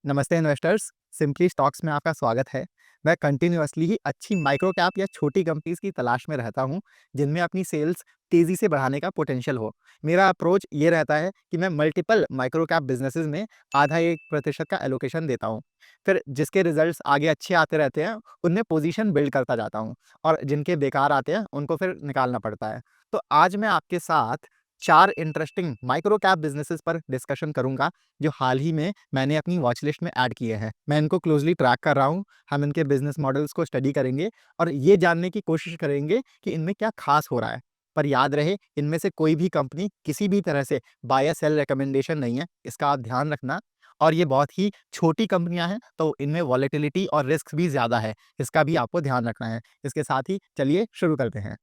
नमस्ते investors. Simply stocks में आपका स्वागत है। मैं कंटिन्यूअसली ही अच्छी माइक्रो कैप या छोटी कंपनीज की तलाश में रहता हूं, जिनमें अपनी सेल्स तेजी से बढ़ाने का पोटेंशियल हो। मेरा अप्रोच ये रहता है कि मैं मल्टीपल माइक्रो कैप बिजनेसेस में आधा 1% का एलोकेशन देता हूं। फिर जिसके रिजल्ट्स आगे अच्छे आते रहते हैं, उनमें पोजीशन बिल्ड करता जाता हूं, और जिनके बेकार आते हैं उनको फिर निकालना पड़ता है। तो आज मैं आपके साथ 4 इंटरेस्टिंग माइक्रो कैप बिजनेसेस पर डिस्कशन करूंगा, जो हाल ही में मैंने अपनी वॉच लिस्ट में ऐड किए हैं। मैं इनको क्लोजली ट्रैक कर रहा हूँ। हम इनके बिजनेस मॉडल्स को स्टडी करेंगे और ये जानने की कोशिश करेंगे कि इनमें क्या खास हो रहा है। पर याद रहे, इनमें से कोई भी कंपनी किसी भी तरह से बाय या सेल रिकमेंडेशन नहीं है, इसका आप ध्यान रखना। और ये बहुत ही छोटी कंपनियां हैं, तो इनमें वॉलेटिलिटी और रिस्क भी ज़्यादा है, इसका भी आपको ध्यान रखना है। इसके साथ ही चलिए शुरू करते हैं।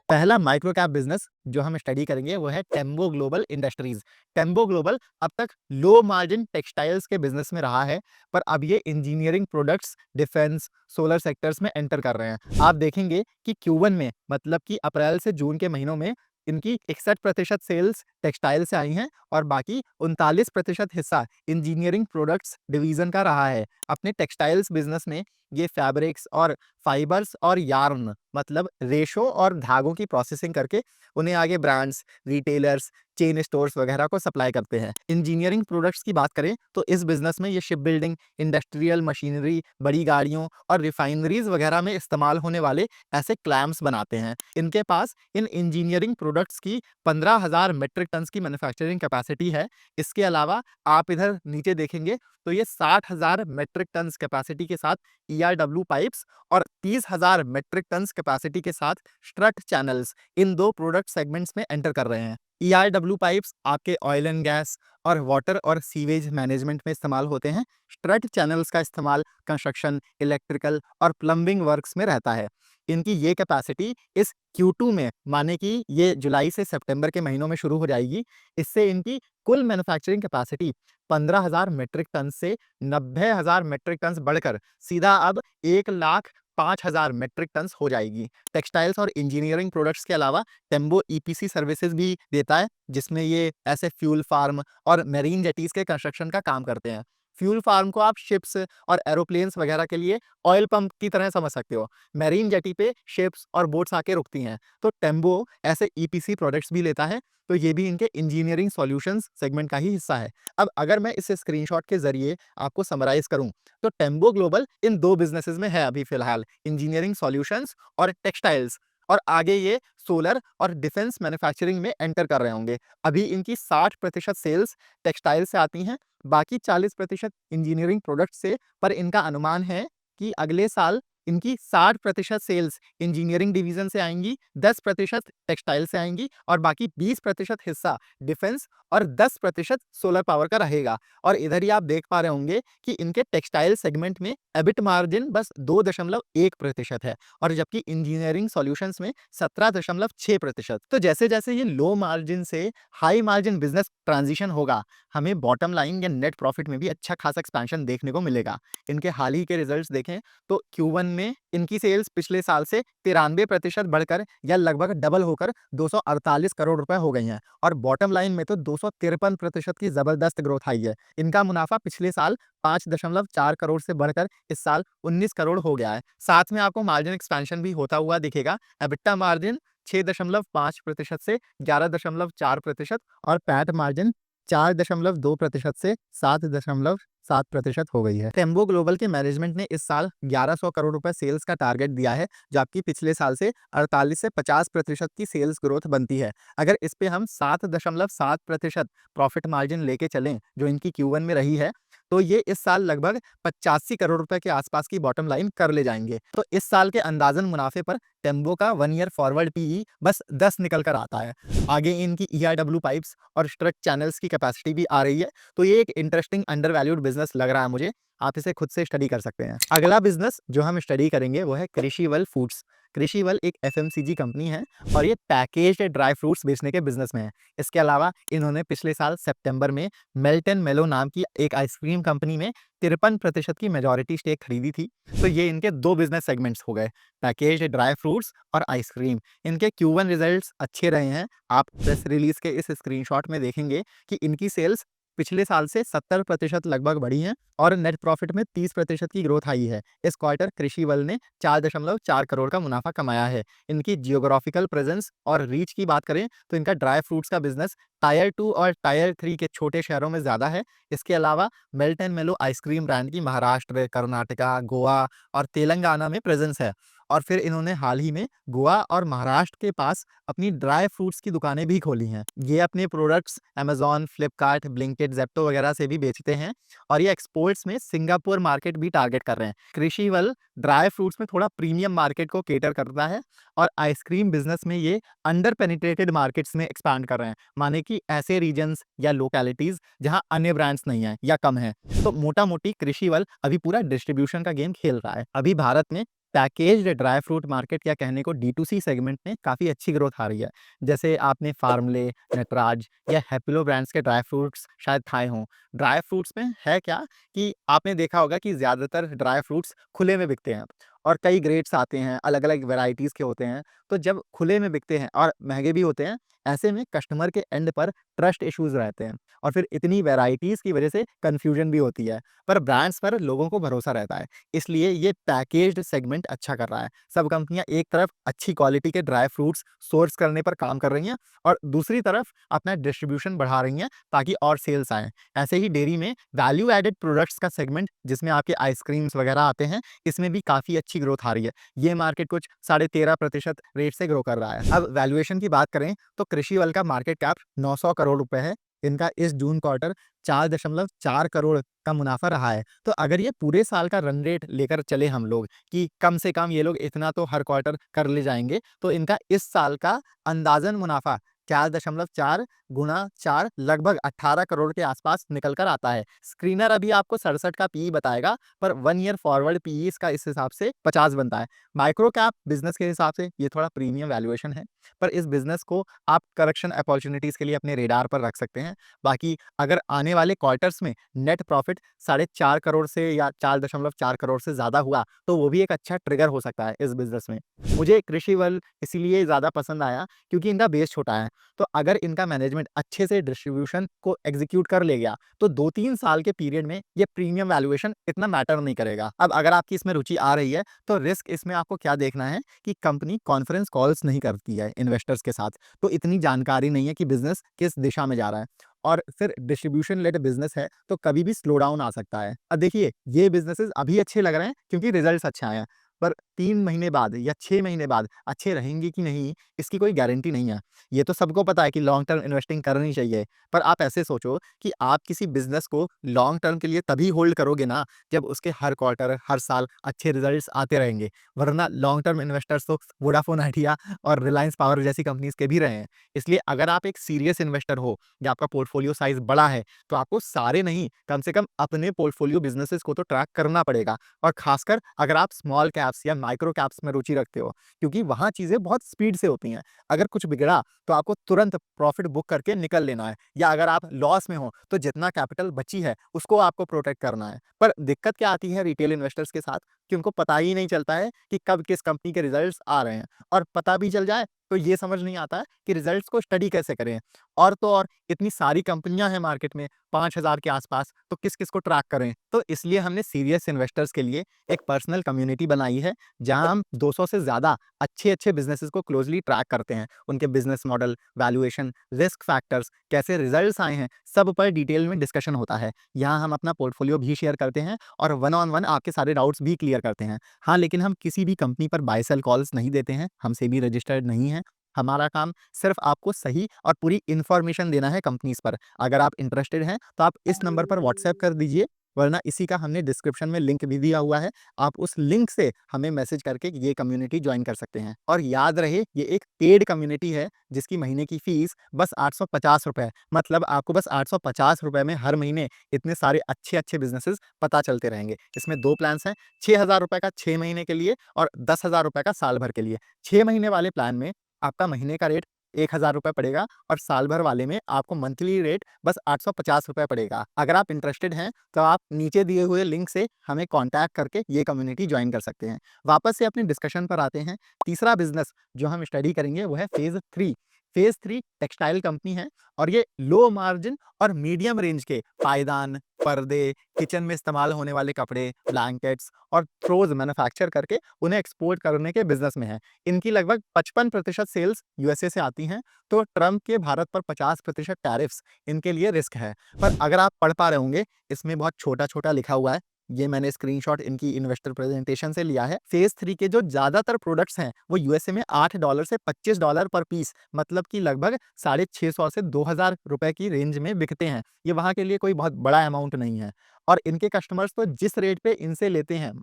पहला माइक्रो कैप बिजनेस जो हम स्टडी करेंगे वो है टेम्बो ग्लोबल इंडस्ट्रीज। टेम्बो ग्लोबल अब तक लो मार्जिन टेक्सटाइल्स के बिजनेस में रहा है, पर अब ये engineering products, defence, solar sectors में एंटर कर रहे हैं। आप देखेंगे कि Q1 में, मतलब कि अप्रैल से जून के महीनों में, इनकी 61% सेल्स टेक्सटाइल से आई हैं और बाकी 39% हिस्सा इंजीनियरिंग प्रोडक्ट्स डिवीजन का रहा है। अपने टेक्सटाइल्स बिजनेस में ये फैब्रिक्स और फाइबर्स और यार्न, मतलब रेशो और धागों की प्रोसेसिंग करके उन्हें आगे ब्रांड्स, रिटेलर्स, चेन स्टोर्स वगैरह को सप्लाई करते हैं। इंजीनियरिंग प्रोडक्ट्स की बात करें तो इस बिजनेस में ये शिप बिल्डिंग, इंडस्ट्रियल मशीनरी, बड़ी गाड़ियों और रिफाइनरीज वगैरह में इस्तेमाल होने वाले ऐसे क्लैम्प्स बनाते हैं। इनके पास इन इंजीनियरिंग प्रोडक्ट्स की 15,000 मेट्रिक टन की मैन्युफैक्चरिंग कैपेसिटी है। इसके अलावा आप इधर नीचे देखेंगे तो ये 60,000 मेट्रिक टन कैपेसिटी के साथ ERW पाइप्स और 30,000 मेट्रिक टन कैपेसिटी के साथ स्ट्रट चैनल्स, इन दो प्रोडक्ट सेगमेंट्स में एंटर कर रहे हैं। ERW पाइप्स आपके ऑयल एंड गैस और वाटर और सीवेज मैनेजमेंट में इस्तेमाल होते हैं। स्ट्रट चैनल्स का इस्तेमाल कंस्ट्रक्शन, इलेक्ट्रिकल और प्लम्बिंग वर्क्स में रहता है। इनकी ये कैपेसिटी इस Q2 में, माने कि ये जुलाई से सितंबर के महीनों में शुरू हो जाएगी। इससे इनकी कुल मैन्युफैक्चरिंग कैपेसिटी 15,000 मेट्रिक टन से 90,000 मेट्रिक टन बढ़कर सीधा अब 1,05,000 मेट्रिक टन हो जाएगी। टेक्सटाइल्स और इंजीनियरिंग प्रोडक्ट्स के अलावा टेम्बो EPC सर्विसेज भी देता है, जिसमें ये ऐसे फ्यूल फार्म और मेरीन जेटीज के कंस्ट्रक्शन का काम करते हैं। फ्यूल फार्म को आप शिप्स और एरोप्लेन्स वगैरह के लिए ऑयल पंप की तरह समझ सकते हो। मेरीन जेटी पे शिप्स और बोट्स आके रुकती हैं, तो टेम्बो ऐसे EPC प्रोडक्ट्स भी लेता है। तो ये भी इनके इंजीनियरिंग सॉल्यूशंस सेगमेंट का ही हिस्सा है। अब अगर मैं इस स्क्रीनशॉट के जरिए आपको समराइज करूं, तो टेम्बो ग्लोबल इन दो बिजनेसेस में है अभी फिलहाल, इंजीनियरिंग सॉल्यूशंस और टेक्सटाइल्स। और आगे ये सोलर और डिफेंस मैन्युफैक्चरिंग में एंटर कर रहे होंगे। अभी इनकी 60% सेल्स टेक्सटाइल से आती हैं, बाकी 40% इंजीनियरिंग प्रोडक्ट से। पर इनका अनुमान है कि अगले साल इनकी 60% सेल्स इंजीनियरिंग डिवीजन से आएंगी, 10% टेक्सटाइल से आएंगी और बाकी 20% हिस्सा डिफेंस और 10% सोलर पावर का रहेगा। और इधर ही आप देख पा रहे होंगे कि इनके टेक्सटाइल सेगमेंट में एबिट मार्जिन बस 2.1% है, और जबकि इंजीनियरिंग सॉल्यूशंस में 17.6%। तो जैसे जैसे ये लो मार्जिन से हाई मार्जिन बिजनेस ट्रांजिशन होगा, हमें बॉटम लाइन या नेट प्रॉफिट में भी अच्छा खासा एक्सपेंशन देखने को मिलेगा। इनके हाल ही के रिजल्ट्स देखें तो Q1 में इनकी सेल्स पिछले साल से 93% बढ़कर या लगभग डबल होकर 248 करोड़ रुपए हो गई हैं, और बॉटम लाइन में तो 253% की जबरदस्त ग्रोथ आई है। इनका मुनाफा पिछले साल 5.4 करोड़ से बढ़कर इस साल 19 करोड़ हो गया है। साथ में आपको मार्जिन एक्सपेंशन भी होता हुआ दिखेगा। एबिटा मार्जिन 6.5% से 11.4% और पैट मार्जिन 4.2% से 7.7% हो गई है। टेम्बो ग्लोबल के मैनेजमेंट ने इस साल 1100 करोड़ रुपए सेल्स का टारगेट दिया है, जबकि पिछले साल से 48 से 50% की सेल्स ग्रोथ बनती है। अगर इस पे हम 7.7% प्रॉफिट मार्जिन लेके चलें, जो इनकी Q1 में रही है, तो ये इस साल लगभग 85 करोड़ रुपए के आसपास की बॉटम लाइन कर ले जाएंगे। तो इस साल के अंदाजन मुनाफे पर टेम्बो का 1 ईयर फॉरवर्ड PE बस 10 निकल कर आता है। आगे इनकी ERW पाइप्स और स्ट्रट चैनल्स की कैपेसिटी भी आ रही है। तो ये एक इंटरेस्टिंग अंडर वैल्यूड बिजनेस लग रहा है मुझे। आप इसे खुद से स्टडी कर सकते हैं। अगला बिजनेस जो हम स्टडी करेंगे वो है कृषिवल फूड्स। कृषिवल एक FMCG कंपनी है और ये पैकेज्ड ड्राई फ्रूट्स बेचने के बिजनेस में है। इसके अलावा इन्होंने पिछले साल सितंबर में मेल्टन मेलो नाम की एक आइसक्रीम कंपनी में 53% की मेजॉरिटी स्टेक खरीदी थी। तो ये इनके दो बिजनेस सेगमेंट्स हो गए, पैकेज्ड ड्राई फ्रूट्स और आइसक्रीम। इनके Q1 रिजल्ट्स अच्छे रहे हैं। आप प्रेस रिलीज के इस स्क्रीनशॉट में देखेंगे कि इनकी सेल्स पिछले साल से 70% लगभग बढ़ी हैं और नेट प्रॉफिट में 30% की ग्रोथ आई है। इस क्वार्टर कृषि बल ने 4.4 करोड़ का मुनाफा कमाया है। इनकी जियोग्राफिकल प्रेजेंस और रीच की बात करें तो इनका ड्राई फ्रूट्स का बिजनेस टायर 2 और टायर 3 के छोटे शहरों में ज़्यादा है। इसके अलावा मेल्ट एंड मेलो आइसक्रीम ब्रांड की महाराष्ट्र, कर्नाटका, गोवा और तेलंगाना में प्रेजेंस है। और फिर इन्होंने हाल ही में गोवा और महाराष्ट्र के पास अपनी ड्राई फ्रूट्स की दुकानें भी खोली हैं। ये अपने products Amazon, Flipkart, Blinkit, Zepto वगैरह से भी बेचते हैं और ये एक्सपोर्ट्स में सिंगापुर मार्केट भी टारगेट कर रहे हैं। कृषि वल ड्राई फ्रूट्स में थोड़ा प्रीमियम मार्केट को केटर करता है और आइसक्रीम बिजनेस में ये अंडर पेनिट्रेटेड मार्केट्स में एक्सपैंड कर रहे हैं, माने कि ऐसे रीजन्स या लोकेलिटीज जहां अन्य ब्रांड्स नहीं है या कम है। तो मोटा मोटी कृषि वल अभी पूरा डिस्ट्रीब्यूशन का गेम खेल रहा है। अभी भारत में पैकेज्ड ड्राई फ्रूट मार्केट या कहने को D2C सेगमेंट में काफ़ी अच्छी ग्रोथ आ रही है। जैसे आपने फार्मले, नटराज या हैप्पिलो ब्रांड्स के ड्राई फ्रूट्स शायद खाए हों। ड्राई फ्रूट्स में है क्या कि आपने देखा होगा कि ज़्यादातर ड्राई फ्रूट्स खुले में बिकते हैं और कई ग्रेड्स आते हैं, अलग-अलग वैराइटीज़ के होते हैं। तो जब खुले में बिकते हैं और महँगे भी होते हैं, ऐसे में कस्टमर के एंड पर ट्रस्ट इश्यूज़ रहते हैं और फिर इतनी वैराइटीज़ की वजह से कन्फ्यूजन भी होती है। पर ब्रांड्स पर लोगों को भरोसा रहता है। इसलिए ये पैकेज्ड सेगमेंट अच्छा कर रहा है। सब कंपनियां एक तरफ अच्छी क्वालिटी के ड्राई फ्रूट्स सोर्स करने पर काम कर रही हैं और दूसरी तरफ अपना डिस्ट्रीब्यूशन बढ़ा रही हैं ताकि और सेल्स आए। ऐसे ही डेयरी में वैल्यू एडेड प्रोडक्ट्स का सेगमेंट जिसमें आपके आइसक्रीम्स वगैरह आते हैं, इसमें भी काफ़ी अच्छी ग्रोथ आ रही है। ये मार्केट कुछ 13.5% रेट से ग्रो कर रहा है। अब वैल्यूएशन की बात करें तो कृषि वल का मार्केट कैप 900 करोड़ रुपए है। इनका इस जून क्वार्टर 4.4 करोड़ का मुनाफा रहा है। तो अगर ये पूरे साल का रन रेट लेकर चले हम लोग कि कम से कम ये लोग इतना तो हर क्वार्टर कर ले जाएँगे, तो इनका इस साल का अंदाज़न मुनाफा 4.4 गुणा 4 लगभग 18 करोड़ के आसपास निकल कर आता है। स्क्रीनर अभी आपको 67 का पीई बताएगा, पर 1 ईयर फॉरवर्ड पीई इसका इस हिसाब से 50 बनता है। माइक्रो कैप बिज़नेस के हिसाब से ये थोड़ा प्रीमियम वैल्यूएशन है, पर इस बिज़नेस को आप करेक्शन अपॉर्च्युनिटीज़ के लिए अपने रेडार पर रख सकते हैं। बाकी अगर आने वाले क्वार्टर्स में नेट प्रॉफिट 4.5 करोड़ से या 4.4 करोड़ से ज़्यादा हुआ, तो वो भी एक अच्छा ट्रिगर हो सकता है इस बिज़नेस में। मुझे कृषि वल इसीलिए ज़्यादा पसंद आया क्योंकि इनका बेस छोटा है। तो अगर इनका मैनेजमेंट अच्छे से डिस्ट्रीब्यूशन को एग्जीक्यूट कर ले गया, तो 2-3 साल के पीरियड में ये प्रीमियम वैल्यूएशन इतना मैटर नहीं करेगा। अब अगर आपकी इसमें रुचि आ रही है, तो रिस्क इसमें आपको क्या देखना है कि कंपनी कॉन्फ्रेंस कॉल्स नहीं करती है इन्वेस्टर्स के साथ, तो इतनी जानकारी नहीं है कि बिज़नेस किस दिशा में जा रहा है। और फिर डिस्ट्रीब्यूशन लेड बिज़नेस है, तो कभी भी स्लो डाउन आ सकता है। अब देखिए, ये बिज़नेसेस अभी अच्छे लग रहे हैं क्योंकि रिजल्ट्स अच्छे आए हैं, पर 3 महीने बाद या 6 महीने बाद अच्छे रहेंगे कि नहीं, इसकी कोई गारंटी नहीं है। ये तो सबको पता है कि लॉन्ग टर्म इन्वेस्टिंग करनी चाहिए, पर आप ऐसे सोचो कि आप किसी बिज़नेस को लॉन्ग टर्म के लिए तभी होल्ड करोगे ना, जब उसके हर क्वार्टर, हर साल अच्छे रिजल्ट्स आते रहेंगे। वरना लॉन्ग टर्म इन्वेस्टर्स तो वोडाफोन आइडिया और रिलायंस पावर जैसी कंपनीज़ के भी रहे हैं। इसलिए अगर आप एक सीरियस इन्वेस्टर हो या आपका पोर्टफोलियो साइज़ बड़ा है, तो आपको सारे नहीं, कम से कम अपने पोर्टफोलियो बिज़नेसेस को तो ट्रैक करना पड़ेगा और खासकर अगर आप स्मॉल कैप्स या माइक्रो कैप्स में रुचि रखते हो, क्योंकि वहाँ चीज़ें बहुत स्पीड से होती हैं। अगर कुछ बिगड़ा, तो आपको तुरंत प्रॉफ़िट बुक करके निकल लेना है या अगर आप लॉस में हो, तो जितना कैपिटल बची है, उसको आपको प्रोटेक्ट करना है। पर दिक्कत क्या आती है रिटेल इन्वेस्टर्स के साथ कि उनको पता ही नहीं चलता है कि कब किस कंपनी के रिज़ल्ट्स आ रहे हैं और पता भी चल जाए, तो ये समझ नहीं आता है कि रिज़ल्ट्स को स्टडी कैसे करें। और तो और इतनी सारी कंपनियाँ हैं मार्केट में 5000 के आसपास, तो किस-किस को ट्रैक करें? तो इसलिए हमने सीरियस इन्वेस्टर्स के लिए एक पर्सनल कम्युनिटी बनाई है, जहाँ हम 200 से ज़्यादा अच्छे-अच्छे बिज़नेसेस को क्लोज़ली ट्रैक करते हैं। उनके business model, valuation, risk factors, कैसे रिज़ल्ट्स आए हैं, सब पर डिटेल में डिस्कशन होता है। यहाँ हम अपना पोर्टफोलियो भी शेयर करते हैं और वन ऑन वन आपके सारे डाउट्स भी क्लियर करते हैं। हाँ, लेकिन हम किसी भी कंपनी पर बाय सेल कॉल्स नहीं देते हैं, हम सेबी रजिस्टर्ड नहीं हैं। हमारा काम सिर्फ आपको सही और पूरी इन्फॉर्मेशन देना है कंपनीज़ पर। अगर आप इंटरेस्टेड हैं, तो आप इस नंबर पर व्हाट्सएप कर दीजिए, वरना इसी का हमने डिस्क्रिप्शन में लिंक भी दिया हुआ है। आप उस लिंक से हमें मैसेज करके ये कम्युनिटी जॉइन कर सकते हैं। और याद रहे, ये एक पेड कम्युनिटी है, जिसकी महीने की फ़ीस बस ₹850 है। मतलब आपको बस ₹850 में हर महीने इतने सारे अच्छे-अच्छे बिज़नेसेस पता चलते रहेंगे। इसमें 2 प्लान्स हैं, ₹6000 का 6 महीने के लिए और ₹10,000 का साल भर के लिए। 6 महीने वाले प्लान में आपका महीने का रेट ₹1000 पड़ेगा और साल भर वाले में आपको मंथली रेट बस ₹850 पड़ेगा। अगर आप इंटरेस्टेड हैं, तो आप नीचे दिए हुए लिंक से हमें कॉन्टैक्ट करके ये कम्युनिटी जॉइन कर सकते हैं। वापस से अपने डिस्कशन पर आते हैं। तीसरा बिज़नेस जो हम स्टडी करेंगे वो है फ़ेज़ 3। फेज 3 टेक्सटाइल कंपनी है और ये लो मार्जिन और मीडियम रेंज के पायदान, पर्दे, किचन में इस्तेमाल होने वाले कपड़े, ब्लैंकेट्स और थ्रोज मैन्युफैक्चर करके उन्हें एक्सपोर्ट करने के बिजनेस में है। इनकी लगभग 55% सेल्स यूएसए से आती हैं, तो ट्रंप के भारत पर 50% टैरिफ्स इनके लिए रिस्क है। पर अगर आप पढ़ पा रहे होंगे, इसमें बहुत छोटा-छोटा लिखा हुआ है। ये मैंने स्क्रीनशॉट इनकी इन्वेस्टर प्रेजेंटेशन से लिया है। फेज 3 के जो ज्यादातर प्रोडक्ट्स हैं, वो यूएसए में $8 से $25 पर पीस, मतलब कि लगभग 650 से 2000 रुपए की रेंज में बिकते हैं। ये वहाँ के लिए कोई बहुत बड़ा अमाउंट नहीं है और इनके कस्टमर्स तो जिस रेट पे इनसे लेते हैं,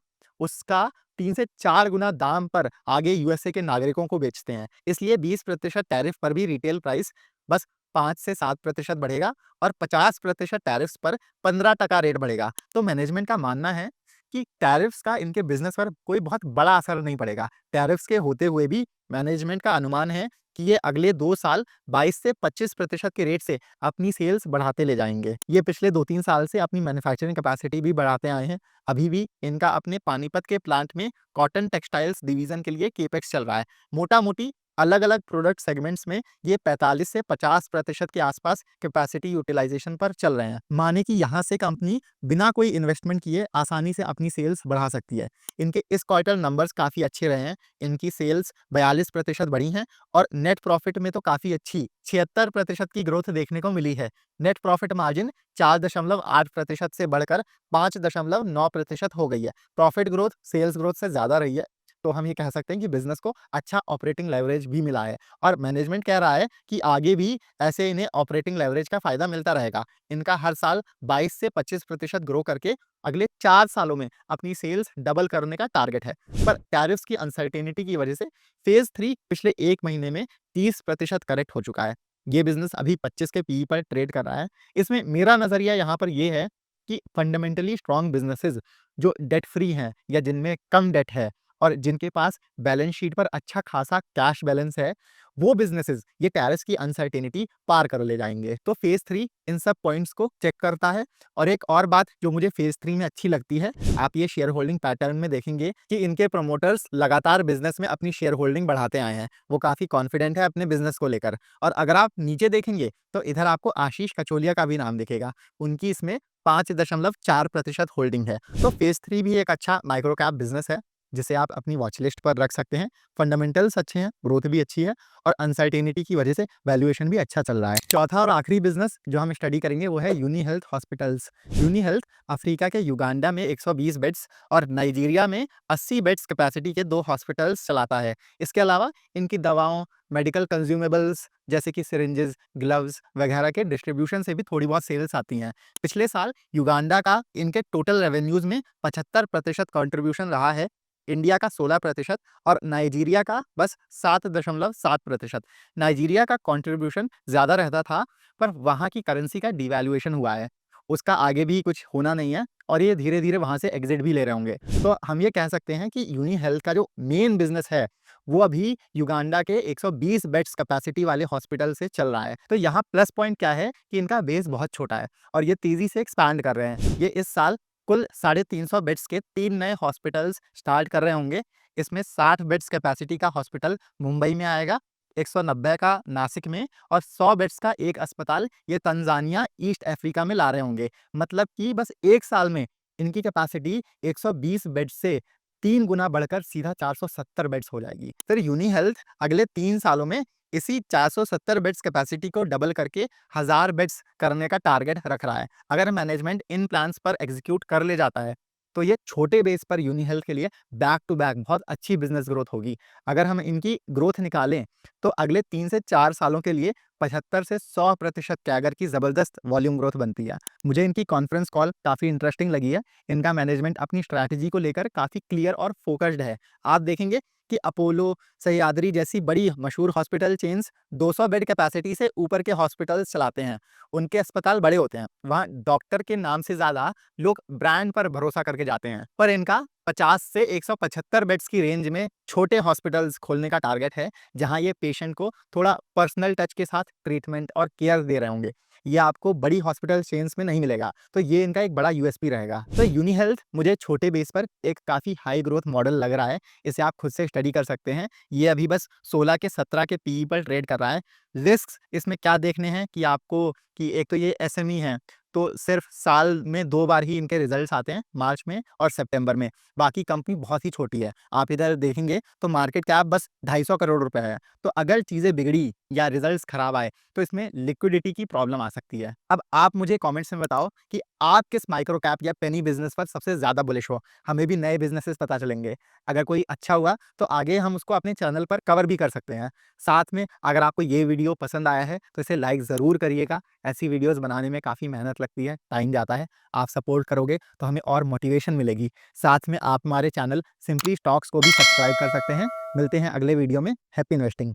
उसका 3 से 4 गुना दाम पर आगे यूएसए के नागरिकों को बेचते हैं। इसलिए 20% टैरिफ पर भी रिटेल प्राइस बस 5 से 7% बढ़ेगा और 50% टैरिफ्स पर 15% रेट बढ़ेगा। तो मैनेजमेंट का मानना है कि टैरिफ्स का इनके बिजनेस पर कोई बहुत बड़ा असर नहीं पड़ेगा। टैरिफ्स के होते हुए भी मैनेजमेंट का अनुमान है कि ये अगले 2 साल 22 से 25% के रेट से अपनी सेल्स बढ़ाते ले जाएंगे। ये पिछले 2-3 साल से अपनी मैन्युफैक्चरिंग कैपेसिटी भी बढ़ाते आए हैं। अभी भी इनका अपने पानीपत के प्लांट में कॉटन टेक्सटाइल्स डिवीजन के लिए केपेक्स चल रहा है। मोटा-मोटी अलग-अलग प्रोडक्ट सेगमेंट्स में ये 45 से 50% के आसपास कैपेसिटी यूटिलाइजेशन पर चल रहे हैं। माने कि यहाँ से कंपनी बिना कोई इन्वेस्टमेंट किए आसानी से अपनी सेल्स बढ़ा सकती है। इनके इस क्वार्टर नंबर्स काफ़ी अच्छे रहे हैं। इनकी सेल्स 42% बढ़ी हैं और नेट प्रॉफिट में तो काफ़ी अच्छी 76% की ग्रोथ देखने को मिली है। नेट प्रॉफिट मार्जिन 4.8% से बढ़कर 5.9% हो गई है। प्रॉफिट ग्रोथ सेल्स ग्रोथ से ज़्यादा रही है। तो हम ये कह सकते हैं कि बिज़नेस को अच्छा ऑपरेटिंग लेवरेज भी मिला है और मैनेजमेंट कह रहा है कि आगे भी ऐसे इन्हें ऑपरेटिंग लेवरेज का फ़ायदा मिलता रहेगा। इनका हर साल 22 से 25% ग्रो करके अगले 4 सालों में अपनी सेल्स डबल करने का टारगेट है। पर टैरिफ्स की अनसर्टेनिटी की वजह से फेज़ 3 पिछले 1 महीने में 30% करेक्ट हो चुका है। ये बिज़नेस अभी 25 के पीई पर ट्रेड कर रहा है। इसमें मेरा नज़रिया यहाँ पर ये है कि फंडामेंटली स्ट्रॉन्ग बिज़नेसेस जो डेट फ्री हैं या जिनमें कम डेट है और जिनके पास बैलेंस शीट पर अच्छा खासा कैश बैलेंस है, वो बिज़नेसेस ये टैरिफ्स की अनसर्टेनिटी पार कर ले जाएँगे। तो फेज़ 3 इन सब पॉइंट्स को चेक करता है और एक और बात जो मुझे फेज़ 3 में अच्छी लगती है, आप ये शेयर होल्डिंग पैटर्न में देखेंगे कि इनके प्रमोटर्स लगातार बिज़नेस में अपनी शेयर होल्डिंग बढ़ाते आए हैं। वो काफ़ी कॉन्फिडेंट है अपने बिज़नेस को लेकर और अगर आप नीचे देखेंगे, तो इधर आपको आशीष कचोलिया का भी नाम दिखेगा। उनकी इसमें 5.4% होल्डिंग है। तो फेज़ 3 भी एक अच्छा माइक्रो कैप बिज़नेस है, जिसे आप अपनी वॉच लिस्ट पर रख सकते हैं। फंडामेंटल्स अच्छे हैं, ग्रोथ भी अच्छी है और अनसर्टेनिटी की वजह से वैल्यूएशन भी अच्छा चल रहा है। चौथा और आखिरी बिज़नेस जो हम स्टडी करेंगे वो है uni health hospitals. Uni health Africa के युगांडा में 120 बेड्स और नाइजीरिया में 80 बेड्स कैपेसिटी के 2 हॉस्पिटल्स चलाता है। इसके अलावा इनकी दवाओं, मेडिकल कंज्यूमेबल्स जैसे कि सिरिंजेस, ग्लव्स वगैरह के डिस्ट्रीब्यूशन से भी थोड़ी बहुत सेल्स आती हैं। पिछले साल युगांडा का इनके टोटल रेवेन्यूज़ में 75% कंट्रीब्यूशन रहा है, इंडिया का 16% और नाइजीरिया का बस 7.7%। नाइजीरिया का कंट्रीब्यूशन ज़्यादा रहता था, पर वहाँ की करेंसी का डिवैल्यूएशन हुआ है। उसका आगे भी कुछ होना नहीं है और ये धीरे-धीरे वहाँ से एग्ज़िट भी ले रहे होंगे। तो हम ये कह सकते हैं कि यूनी हेल्थ का जो मेन बिज़नेस है, वो अभी युगांडा के 120 बेड्स कैपेसिटी वाले हॉस्पिटल से चल रहा है। तो यहाँ प्लस पॉइंट क्या है कि इनका बेस बहुत छोटा है और ये तेज़ी से एक्सपैंड कर रहे हैं। ये इस साल कुल 350 बेड्स के 3 नए हॉस्पिटल्स स्टार्ट कर रहे होंगे। इसमें 60 बेड्स कैपेसिटी का हॉस्पिटल मुंबई में आएगा, 190 का नासिक में और 100 बेड्स का एक अस्पताल ये तंजानिया, ईस्ट अफ्रीका में ला रहे होंगे। मतलब कि बस 1 साल में इनकी कैपेसिटी 120 बेड से 3 गुना बढ़कर सीधा 470 बेड्स हो जाएगी। फिर यूनी हेल्थ अगले 3 सालों में इसी 470 बेड्स कैपेसिटी को डबल करके 1000 बेड्स करने का टारगेट रख रहा है। अगर मैनेजमेंट इन प्लान्स पर एग्जीक्यूट कर ले जाता है, तो ये छोटे बेस पर यूनी हेल्थ के लिए बैक टू बैक बहुत अच्छी बिज़नेस ग्रोथ होगी। अगर हम इनकी ग्रोथ निकालें, तो अगले 3 से 4 सालों के लिए 75 से 100% कैगर की ज़बरदस्त वॉल्यूम ग्रोथ बनती है। मुझे इनकी कॉन्फ्रेंस कॉल काफ़ी इंटरेस्टिंग लगी है। इनका मैनेजमेंट अपनी स्ट्रैटेजी को लेकर काफ़ी क्लियर और फोकस्ड है। आप देखेंगे कि अपोलो, सह्याद्री जैसी बड़ी मशहूर हॉस्पिटल चेन्स 200 बेड कैपेसिटी से ऊपर के हॉस्पिटल्स चलाते हैं। उनके अस्पताल बड़े होते हैं। वहाँ डॉक्टर के नाम से ज़्यादा लोग ब्रांड पर भरोसा करके जाते हैं। पर इनका 50 से 175 बेड्स की रेंज में छोटे हॉस्पिटल्स खोलने का टारगेट है, जहाँ ये पेशेंट को थोड़ा पर्सनल टच के साथ ट्रीटमेंट और केयर दे रहे होंगे। ये आपको बड़ी हॉस्पिटल चेन्स में नहीं मिलेगा। तो ये इनका एक बड़ा यूएसपी रहेगा। तो यूनी हेल्थ मुझे छोटे बेस पर एक काफ़ी हाई ग्रोथ मॉडल लग रहा है। इसे आप खुद से स्टडी कर सकते हैं। ये अभी बस 16 के 17 के पीई पर ट्रेड कर रहा है। रिस्क्स इसमें क्या देखने हैं कि आपको कि एक तो ये एसएमई है, तो सिर्फ साल में 2 बार ही इनके रिजल्ट्स आते हैं, मार्च में और सितंबर में। बाकी कंपनी बहुत ही छोटी है। आप इधर देखेंगे तो मार्केट कैप बस 250 करोड़ रुपए है। तो अगर चीज़ें बिगड़ी या रिजल्ट्स खराब आए तो इसमें लिक्विडिटी की प्रॉब्लम आ सकती है। अब आप मुझे कमेंट्स में बताओ कि आप किस माइक्रो कैप या पेनी बिज़नेस पर सबसे ज़्यादा बुलिश हो? हमें भी नए बिज़नेसेस पता चलेंगे। अगर कोई अच्छा हुआ तो आगे हम उसको अपने चैनल पर कवर भी कर सकते हैं। साथ में अगर आपको ये वीडियो पसंद आया है तो इसे लाइक ज़रूर करिएगा। ऐसी वीडियोज़ बनाने में काफ़ी मेहनत लगती है, टाइम जाता है। आप सपोर्ट करोगे तो हमें और मोटिवेशन मिलेगी। साथ में आप हमारे चैनल सिंपली स्टॉक्स को भी सब्सक्राइब कर सकते हैं। मिलते हैं अगले वीडियो में। Happy investing.